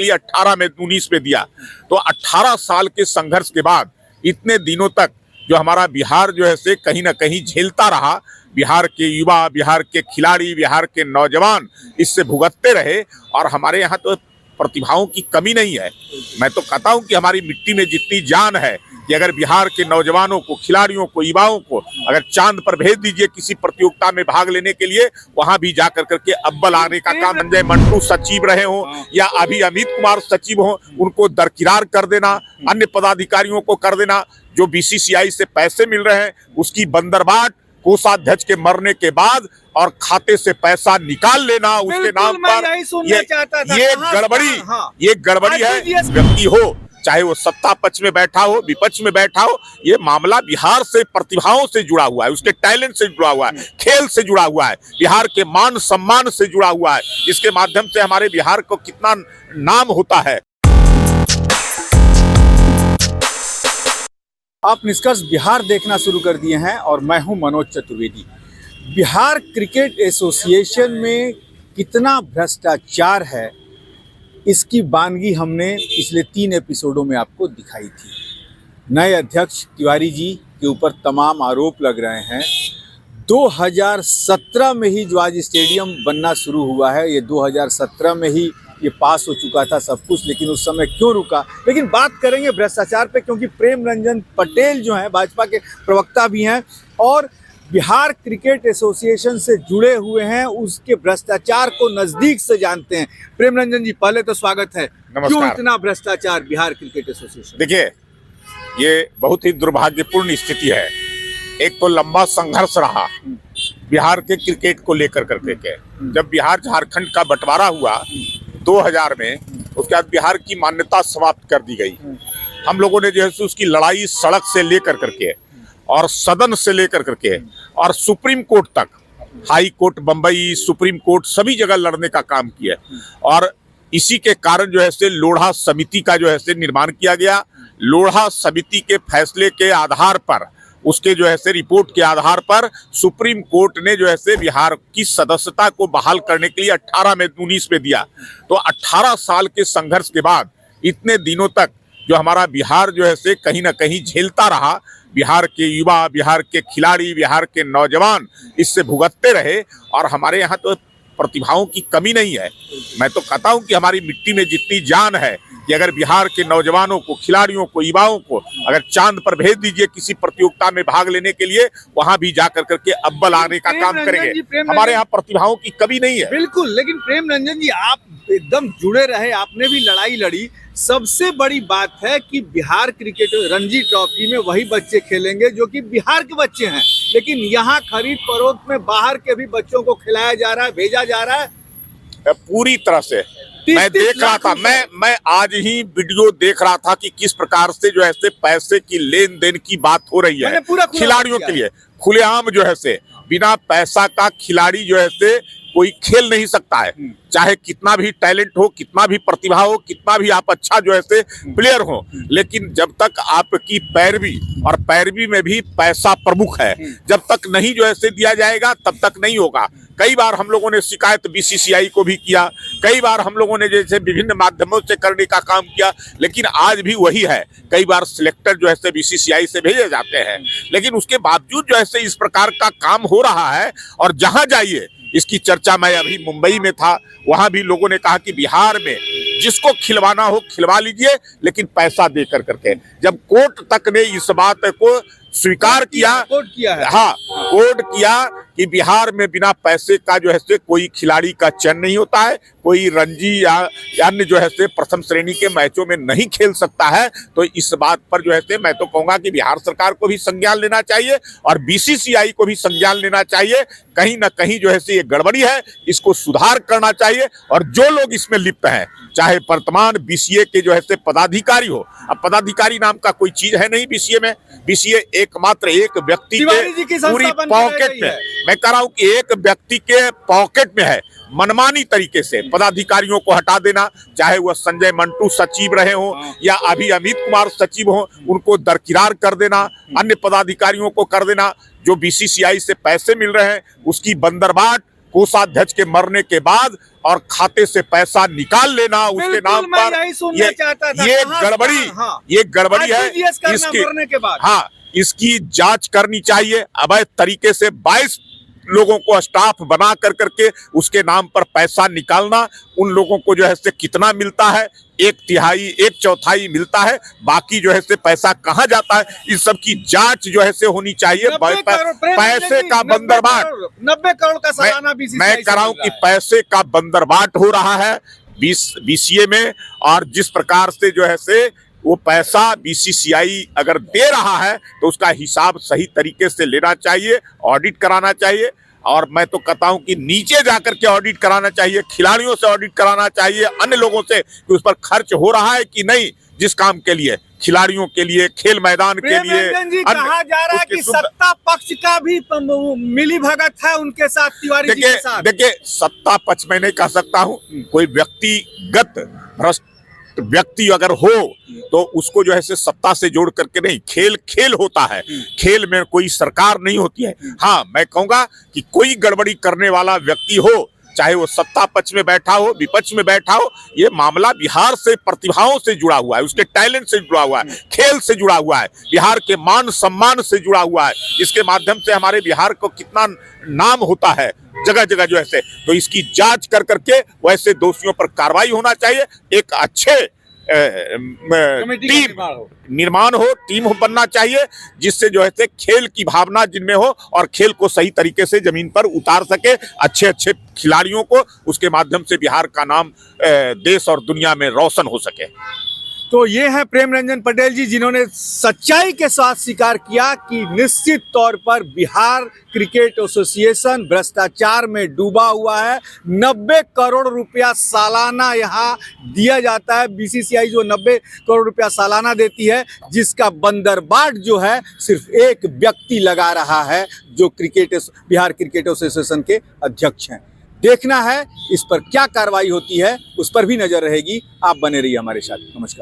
के लिए 18 में 19 में दिया। तो 18 साल के संघर्ष के बाद इतने दिनों तक जो हमारा बिहार जो है से कहीं ना कहीं झेलता रहा, बिहार के युवा, बिहार के खिलाड़ी, बिहार के नौजवान इससे भुगतते रहे। और हमारे यहाँ तो प्रतिभाओं की कमी नहीं है। मैं तो कहता हूँ कि हमारी मिट्टी में जितनी जान है कि अगर बिहार के नौजवानों को, खिलाड़ियों को, युवाओं को अगर चांद पर भेज दीजिए किसी प्रतियोगिता में भाग लेने के लिए, वहां भी जाकर करके अव्वल आने का काम, संजय मंटू सचिव रहे हों या अभी अमित कुमार सचिव हों, उनको दरकिरार कर देना, अन्य पदाधिकारियों को कर देना। जो बीसीसीआई से पैसे मिल रहे हैं उसकी बंदरबाट कोषाध्यक्ष के मरने के बाद और खाते से पैसा निकाल लेना उसके नाम पर, ये गड़बड़ी है। व्यक्ति हो, चाहे वो सत्ता पक्ष में बैठा हो, विपक्ष में बैठा हो, ये मामला बिहार से प्रतिभाओं से जुड़ा हुआ है, उसके टैलेंट से जुड़ा हुआ है, खेल से जुड़ा हुआ है, बिहार के मान सम्मान से जुड़ा हुआ है, जिसके माध्यम से हमारे बिहार को कितना नाम होता है। आप निष्कर्ष बिहार देखना शुरू कर दिए हैं और मैं हूं मनोज चतुर्वेदी। बिहार क्रिकेट एसोसिएशन में कितना भ्रष्टाचार है, इसकी वानगी हमने पिछले 3 एपिसोडों में आपको दिखाई थी। नए अध्यक्ष तिवारी जी के ऊपर तमाम आरोप लग रहे हैं। 2017 में ही जो आज स्टेडियम बनना शुरू हुआ है, ये 2017 में ही ये पास हो चुका था सब कुछ, लेकिन उस समय क्यों रुका। लेकिन बात करेंगे भ्रष्टाचार पे, क्योंकि प्रेम रंजन पटेल जो हैं भाजपा के प्रवक्ता भी हैं और बिहार क्रिकेट एसोसिएशन से जुड़े हुए हैं, उसके भ्रष्टाचार को नजदीक से जानते हैं। प्रेम रंजन जी, पहले तो स्वागत है। क्यों इतना भ्रष्टाचार बिहार क्रिकेट एसोसिएशन? देखिए, ये बहुत ही दुर्भाग्यपूर्ण स्थिति है। एक तो लंबा संघर्ष रहा बिहार के क्रिकेट को लेकर करके के, जब बिहार झारखंड का बंटवारा हुआ 2000 में, उसके बाद बिहार की मान्यता समाप्त कर दी गई। हम लोगों ने जो है उसकी लड़ाई सड़क से लेकर करके और सदन से लेकर करके और सुप्रीम कोर्ट तक, high court Bambai, supreme court, सभी जगह लड़ने का काम किया। और इसी के कारण जो है से लोढ़ा समिति का जो है से निर्माण किया गया। लोढ़ा समिति के फैसले के आधार पर, उसके जो है से रिपोर्ट के आधार पर सुप्रीम कोर्ट ने जो है से बिहार की सदस्यता को बहाल करने के लिए 18 में 19 में दिया। तो 18 साल के संघर्ष के बाद इतने दिनों तक जो हमारा बिहार जो है से कहीं ना कहीं झेलता रहा, बिहार के युवा, बिहार के खिलाड़ी, बिहार के नौजवान इससे भुगतते रहे। और हमारे यहाँ तो प्रतिभाओं की कमी नहीं है। मैं तो कहता हूँ कि हमारी मिट्टी में जितनी जान है कि अगर बिहार के नौजवानों को, खिलाड़ियों को, युवाओं को अगर चांद पर भेज दीजिए किसी प्रतियोगिता में भाग लेने के लिए, वहां भी जाकर करके अव्वल आने का काम करेंगे। हमारे यहाँ प्रतिभाओं की कमी नहीं है। बिल्कुल, लेकिन प्रेम रंजन जी, आप एकदम जुड़े रहे, आपने भी लड़ाई लड़ी। सबसे बड़ी बात है कि बिहार क्रिकेट रणजी ट्रॉफी में वही बच्चे खेलेंगे जो कि बिहार के बच्चे हैं, लेकिन यहाँ खरीद फरोख्त में बाहर के भी बच्चों को खिलाया जा रहा है, भेजा जा रहा है पूरी तरह से। मैं देख रहा था, मैं आज ही वीडियो देख रहा था कि किस प्रकार से जो है से पैसे की लेन देन की बात हो रही है खिलाड़ियों के लिए। खुलेआम जो है से बिना पैसा का खिलाड़ी जो है से कोई खेल नहीं सकता है, चाहे कितना भी टैलेंट हो, कितना भी प्रतिभा हो, कितना भी आप अच्छा जो है से प्लेयर हो, लेकिन जब तक आपकी पैरवी, और पैरवी में भी पैसा प्रमुख है, जब तक नहीं जो है से दिया जाएगा तब तक नहीं होगा। कई बार हम लोगों ने शिकायत बीसीसीआई को भी किया, कई बार हम लोगों ने जैसे विभिन्न माध्यमों से करने का काम किया, लेकिन आज भी वही है। कई बार सिलेक्टर जो है से बीसीसीआई से भेजे जाते हैं, लेकिन उसके बावजूद जो है से इस प्रकार का काम हो रहा है। और जहां जाइए इसकी चर्चा, मैं अभी मुंबई में था, वहां भी लोगों ने कहा कि बिहार में जिसको खिलवाना हो खिलवा लीजिए, लेकिन पैसा दे कर करके। जब कोर्ट तक ने इस बात को स्वीकार किया, कोर्ट किया कि बिहार में बिना पैसे का जो है से कोई खिलाड़ी का चयन नहीं होता है, कोई रणजी या अन्य जो है से प्रथम श्रेणी के मैचों में नहीं खेल सकता है। तो इस बात पर जो है से मैं तो कहूंगा कि बिहार सरकार को भी संज्ञान लेना चाहिए और बीसीसीआई को भी संज्ञान लेना चाहिए। कहीं ना कहीं जो है से ये गड़बड़ी है, इसको सुधार करना चाहिए। और जो लोग इसमें लिप्त हैं, चाहे वर्तमान बीसीए के जो है से पदाधिकारी हो, अब पदाधिकारी नाम का कोई चीज है नहीं बीसीए में। बीसीए एकमात्र एक व्यक्ति के पूरी पॉकेट में, मैं कह रहा हूं कि एक व्यक्ति के पॉकेट में है। मनमानी तरीके से पदाधिकारियों को हटा देना, चाहे वह संजय मंटू सचिव रहे हों या अभी अमित कुमार सचिव हों, उनको दरकिरार कर देना, अन्य पदाधिकारियों को कर देना। जो बीसीसीआई से पैसे मिल रहे हैं उसकी बंदरबाट कोषाध्यक्ष के मरने के बाद और खाते से पैसा निकाल लेना उसके नाम पर, ये गड़बड़ी है। इसकी जांच करनी चाहिए। अवैध तरीके से 22 लोगों को स्टाफ बना कर करके उसके नाम पर पैसा निकालना, उन लोगों को जो है से कितना मिलता है, 1/3 1/4 मिलता है, बाकी जो है से पैसा कहाँ जाता है, इस सब की जांच जो है से होनी चाहिए। पैसे का बंदरबाट 90 करोड़ का सालाना मैं कह रहा हूं कि पैसे का बंदरबाट हो रहा है बीसीए में, और जिस प्रकार से जो है से वो पैसा बीसीसीआई अगर दे रहा है तो उसका हिसाब सही तरीके से लेना चाहिए, ऑडिट कराना चाहिए। और मैं तो कहता हूं कि नीचे जाकर के ऑडिट कराना चाहिए, खिलाड़ियों से ऑडिट कराना चाहिए, अन्य लोगों से कि उस पर खर्च हो रहा है कि नहीं, जिस काम के लिए, खिलाड़ियों के लिए, खेल मैदान के लिए। कहा जा रहा है कि सत्ता पक्ष का भी मिली भगत है उनके साथ, तिवारी जी के साथ। देखिए, सत्ता पक्ष में नहीं कह सकता हूं, कोई व्यक्तिगत भ्रष्ट व्यक्ति अगर हो तो उसको जो है से सत्ता से जोड़ करके नहीं, खेल होता है, खेल में कोई सरकार नहीं होती है। हाँ, मैं कहूंगा कि कोई गड़बड़ी करने वाला व्यक्ति हो, चाहे वो सत्ता पक्ष में बैठा हो, विपक्ष में बैठा हो, ये मामला बिहार से प्रतिभाओं से जुड़ा हुआ है, उसके टैलेंट से जुड़ा हुआ है, खेल से जुड़ा हुआ है, बिहार के मान सम्मान से जुड़ा हुआ है। इसके माध्यम से हमारे बिहार को कितना नाम होता है जगह जगह जो है। तो इसकी जांच कर करके वैसे दोषियों पर कार्रवाई होना चाहिए, एक अच्छे टीम निर्माण हो, टीम बनना चाहिए, जिससे जो है खेल की भावना जिनमें हो और खेल को सही तरीके से जमीन पर उतार सके, अच्छे अच्छे खिलाड़ियों को, उसके माध्यम से बिहार का नाम देश और दुनिया में रोशन हो सके। तो ये है प्रेम रंजन पटेल जी, जिन्होंने सच्चाई के साथ स्वीकार किया कि निश्चित तौर पर बिहार क्रिकेट एसोसिएशन भ्रष्टाचार में डूबा हुआ है। 90 करोड़ रुपया सालाना यहाँ दिया जाता है, बीसीसीआई जो 90 करोड़ रुपया सालाना देती है, जिसका बंदरबाट जो है सिर्फ एक व्यक्ति लगा रहा है, जो बिहार क्रिकेट एसोसिएशन के अध्यक्ष हैं। देखना है इस पर क्या कार्रवाई होती है, उस पर भी नजर रहेगी। आप बने रहिए हमारे साथ। नमस्कार।